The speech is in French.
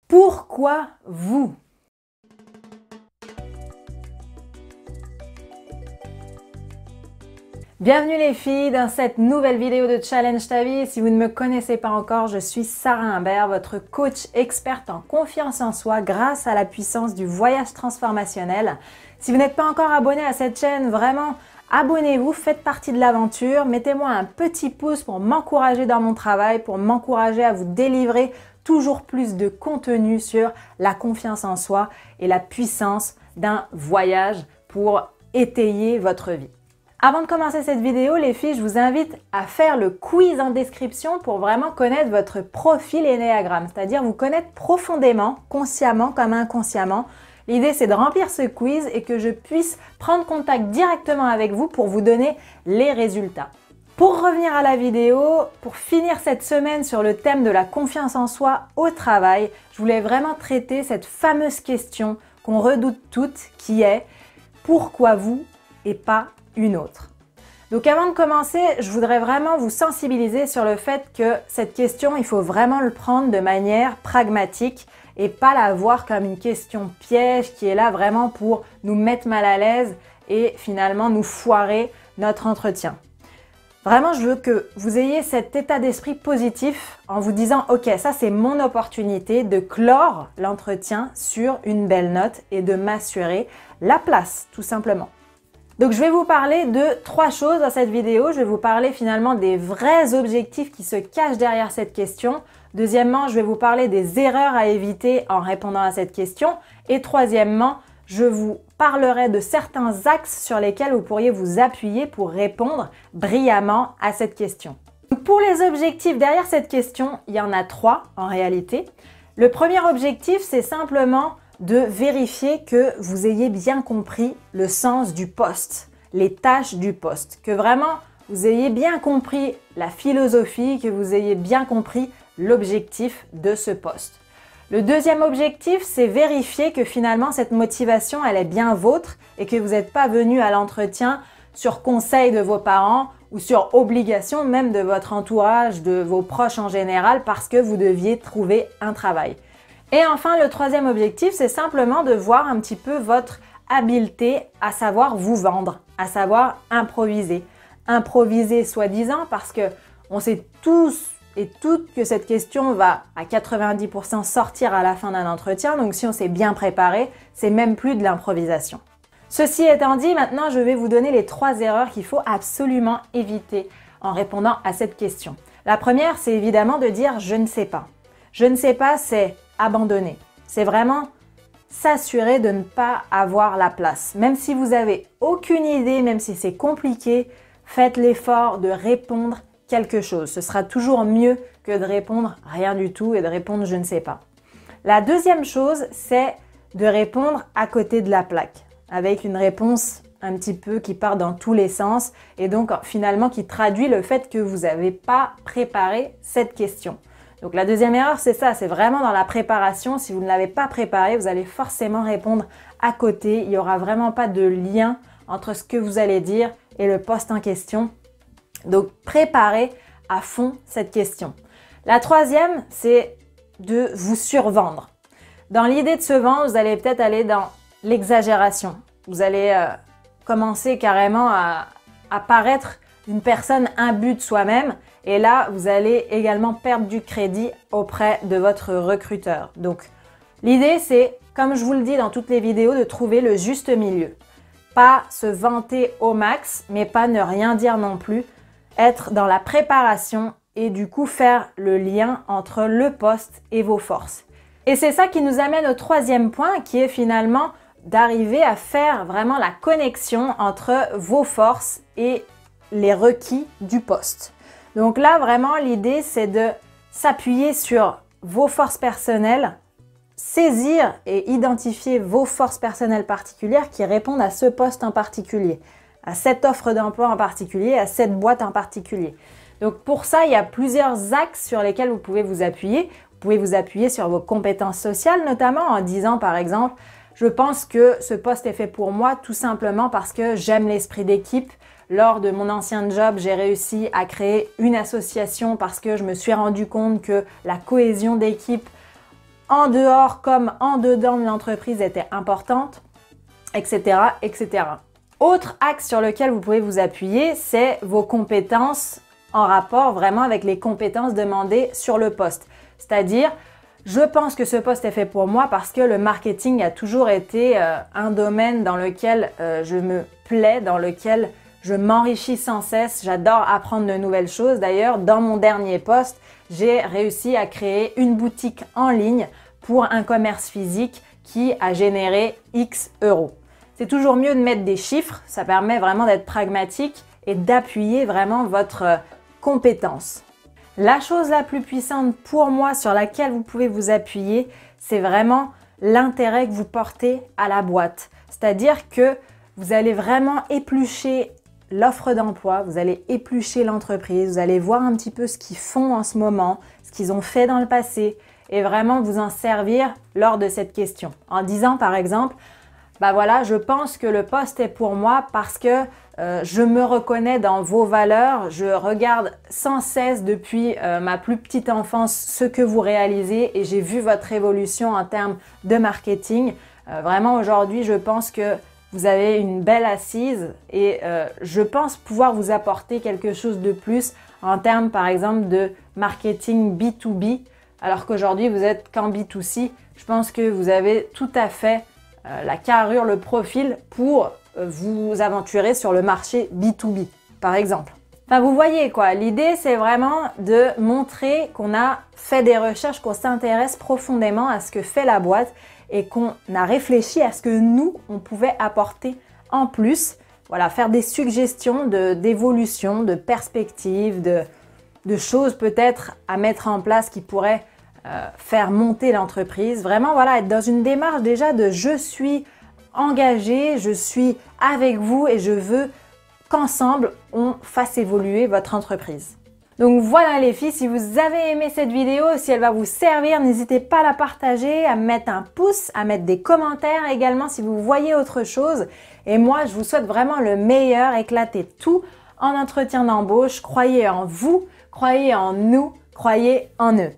Pourquoi vous? Bienvenue les filles dans cette nouvelle vidéo de Challenge ta vie. Si vous ne me connaissez pas encore, je suis Sarah Imbert, votre coach experte en confiance en soi grâce à la puissance du voyage transformationnel. Si vous n'êtes pas encore abonné à cette chaîne, vraiment abonnez-vous, faites partie de l'aventure. Mettez-moi un petit pouce pour m'encourager dans mon travail, pour m'encourager à vous délivrer toujours plus de contenu sur la confiance en soi et la puissance d'un voyage pour étayer votre vie. Avant de commencer cette vidéo, les filles, je vous invite à faire le quiz en description pour vraiment connaître votre profil Ennéagramme, c'est-à-dire vous connaître profondément, consciemment comme inconsciemment. L'idée, c'est de remplir ce quiz et que je puisse prendre contact directement avec vous pour vous donner les résultats. Pour revenir à la vidéo, pour finir cette semaine sur le thème de la confiance en soi au travail, je voulais vraiment traiter cette fameuse question qu'on redoute toutes qui est « Pourquoi vous et pas une autre ?» Donc avant de commencer, je voudrais vraiment vous sensibiliser sur le fait que cette question, il faut vraiment le prendre de manière pragmatique et pas la voir comme une question piège qui est là vraiment pour nous mettre mal à l'aise et finalement nous foirer notre entretien. Vraiment, je veux que vous ayez cet état d'esprit positif en vous disant « Ok, ça c'est mon opportunité de clore l'entretien sur une belle note et de m'assurer la place, tout simplement. » Donc je vais vous parler de 3 choses dans cette vidéo. Je vais vous parler finalement des vrais objectifs qui se cachent derrière cette question. Deuxièmement, je vais vous parler des erreurs à éviter en répondant à cette question. Et troisièmement, je vous parlerai de certains axes sur lesquels vous pourriez vous appuyer pour répondre brillamment à cette question. Pour les objectifs derrière cette question, il y en a 3 en réalité. Le premier objectif, c'est simplement de vérifier que vous ayez bien compris le sens du poste, les tâches du poste, que vraiment vous ayez bien compris la philosophie, que vous ayez bien compris l'objectif de ce poste. Le deuxième objectif, c'est vérifier que finalement cette motivation, elle est bien vôtre et que vous n'êtes pas venu à l'entretien sur conseil de vos parents ou sur obligation même de votre entourage, de vos proches en général, parce que vous deviez trouver un travail. Et enfin, le troisième objectif, c'est simplement de voir un petit peu votre habileté à savoir vous vendre, à savoir improviser. Improviser soi-disant parce que on sait tous et toutes que cette question va à 90% sortir à la fin d'un entretien. Donc si on s'est bien préparé, c'est même plus de l'improvisation. Ceci étant dit, maintenant je vais vous donner les 3 erreurs qu'il faut absolument éviter en répondant à cette question. La première, c'est évidemment de dire « je ne sais pas ». Je ne sais pas, c'est abandonner. C'est vraiment s'assurer de ne pas avoir la place. Même si vous n'avez aucune idée, même si c'est compliqué, faites l'effort de répondre quelque chose. Ce sera toujours mieux que de répondre rien du tout et de répondre je ne sais pas. La deuxième chose, c'est de répondre à côté de la plaque, avec une réponse un petit peu qui part dans tous les sens et donc finalement qui traduit le fait que vous n'avez pas préparé cette question. Donc la deuxième erreur, c'est ça, c'est vraiment dans la préparation. Si vous ne l'avez pas préparé, vous allez forcément répondre à côté. Il n'y aura vraiment pas de lien entre ce que vous allez dire et le poste en question. Donc préparez à fond cette question. La troisième, c'est de vous survendre. Dans l'idée de se vendre, vous allez peut-être aller dans l'exagération. Vous allez commencer carrément à paraître une personne imbue de soi-même. Et là, vous allez également perdre du crédit auprès de votre recruteur. Donc, l'idée, c'est, comme je vous le dis dans toutes les vidéos, de trouver le juste milieu. Pas se vanter au max, mais pas ne rien dire non plus. Être dans la préparation et du coup faire le lien entre le poste et vos forces. Et c'est ça qui nous amène au troisième point, qui est finalement d'arriver à faire vraiment la connexion entre vos forces et les requis du poste. Donc là, vraiment, l'idée, c'est de s'appuyer sur vos forces personnelles, saisir et identifier vos forces personnelles particulières qui répondent à ce poste en particulier, à cette offre d'emploi en particulier, à cette boîte en particulier. Donc pour ça, il y a plusieurs axes sur lesquels vous pouvez vous appuyer. Vous pouvez vous appuyer sur vos compétences sociales, notamment en disant par exemple « Je pense que ce poste est fait pour moi tout simplement parce que j'aime l'esprit d'équipe. Lors de mon ancien job, j'ai réussi à créer une association parce que je me suis rendu compte que la cohésion d'équipe en dehors comme en dedans de l'entreprise était importante, etc., etc. Autre axe sur lequel vous pouvez vous appuyer, c'est vos compétences en rapport vraiment avec les compétences demandées sur le poste. C'est-à-dire, je pense que ce poste est fait pour moi parce que le marketing a toujours été un domaine dans lequel je me plais, dans lequel je m'enrichis sans cesse. J'adore apprendre de nouvelles choses. D'ailleurs, dans mon dernier poste, j'ai réussi à créer une boutique en ligne pour un commerce physique qui a généré X euros. C'est toujours mieux de mettre des chiffres, ça permet vraiment d'être pragmatique et d'appuyer vraiment votre compétence. La chose la plus puissante pour moi sur laquelle vous pouvez vous appuyer, c'est vraiment l'intérêt que vous portez à la boîte. C'est-à-dire que vous allez vraiment éplucher l'offre d'emploi, vous allez éplucher l'entreprise, vous allez voir un petit peu ce qu'ils font en ce moment, ce qu'ils ont fait dans le passé et vraiment vous en servir lors de cette question. En disant par exemple, bah voilà, je pense que le poste est pour moi parce que je me reconnais dans vos valeurs, je regarde sans cesse depuis ma plus petite enfance ce que vous réalisez et j'ai vu votre évolution en termes de marketing. Vraiment aujourd'hui, je pense que vous avez une belle assise et je pense pouvoir vous apporter quelque chose de plus en termes par exemple de marketing B2B alors qu'aujourd'hui vous êtes qu'en B2C. Je pense que vous avez tout à fait la carrure, le profil pour vous aventurer sur le marché B2B, par exemple. Enfin, vous voyez quoi, l'idée c'est vraiment de montrer qu'on a fait des recherches, qu'on s'intéresse profondément à ce que fait la boîte et qu'on a réfléchi à ce que nous, on pouvait apporter en plus. Voilà, faire des suggestions d'évolution, de perspectives, de choses peut-être à mettre en place qui pourraient faire monter l'entreprise. Vraiment, voilà, être dans une démarche déjà de je suis engagé, je suis avec vous et je veux qu'ensemble, on fasse évoluer votre entreprise. Donc voilà les filles, si vous avez aimé cette vidéo, si elle va vous servir, n'hésitez pas à la partager, à mettre un pouce, à mettre des commentaires également si vous voyez autre chose. Et moi, je vous souhaite vraiment le meilleur, éclatez tout en entretien d'embauche. Croyez en vous, croyez en nous, croyez en eux.